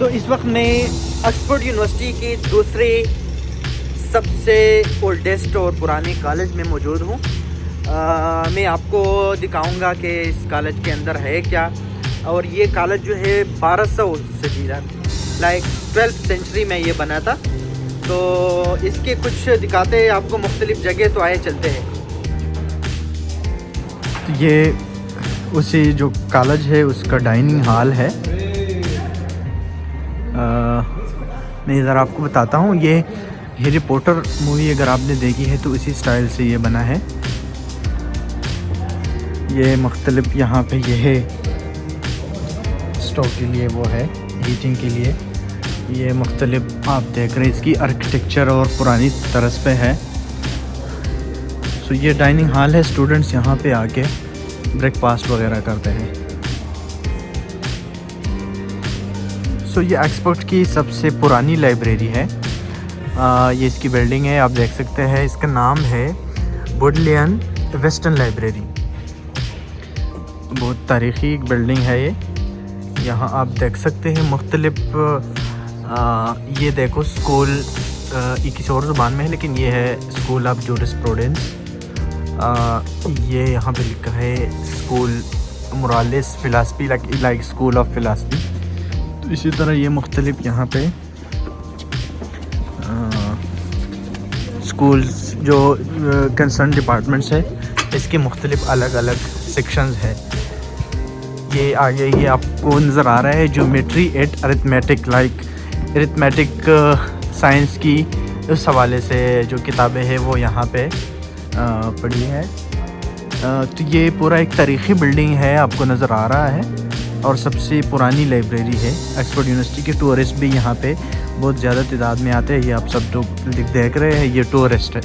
इस वक्त मैं ऑक्सफोर्ड यूनिवर्सिटी के दूसरे सबसे ओल्डेस्ट और पुराने कॉलेज में मौजूद हूँ। मैं आपको दिखाऊंगा कि इस कॉलेज के अंदर है क्या। और ये कॉलेज जो है 1200 सदी लाइक 12th सेंचुरी में ये बना था। तो इसके कुछ दिखाते हैं आपको मुख्तलिफ जगह, तो आए चलते हैं। ये उसी जो कॉलेज है उसका डाइनिंग हॉल है। मैं इधर आपको बताता हूँ, ये हैरी पॉटर मूवी अगर आपने देखी है तो इसी स्टाइल से ये बना है। ये मुख्तलिफ यहाँ पे ये है स्टोव के लिए, वो है हीटिंग के लिए। ये मुख्तलिफ आप देख रहे हैं, इसकी आर्किटेक्चर और पुरानी तर्ज पे है। सो ये डाइनिंग हॉल है, स्टूडेंट्स यहाँ पे आके ब्रेकफास्ट वगैरह करते हैं। सो ये ऑक्सफोर्ड की सबसे पुरानी लाइब्रेरी है। ये इसकी बिल्डिंग है, आप देख सकते हैं। इसका नाम है बुडलियन वेस्टर्न लाइब्रेरी। बहुत तारीख़ी एक बिल्डिंग है ये। यहाँ आप देख सकते हैं मुख्तलिफ ये देखो स्कूल, ये किसी और ज़ुबान में है लेकिन ये है स्कूल ऑफ जूरिस्प्रूडेंस। ये यहाँ पे लिखा है school Morales philosophy, like school of philosophy. तो इसी तरह ये मुख्तलिफ यहाँ पे स्कूल्स जो कंसर्न डिपार्टमेंट्स है, इसके मुख्तलिफ अलग अलग सेक्शंस है। ये आगे ये आपको नज़र आ रहा है geometry at arithmetic, like arithmetic science की उस हवाले से जो किताबें हैं वो यहाँ पे पढ़ी है। तो ये पूरा एक तारीख़ी बिल्डिंग है, आपको नज़र आ रहा है, और सबसे पुरानी लाइब्रेरी है ऑक्सफोर्ड यूनिवर्सिटी के। टूरिस्ट भी यहाँ पे बहुत ज़्यादा तादाद में आते हैं। ये आप सब लोग देख रहे हैं, ये टूरिस्ट है।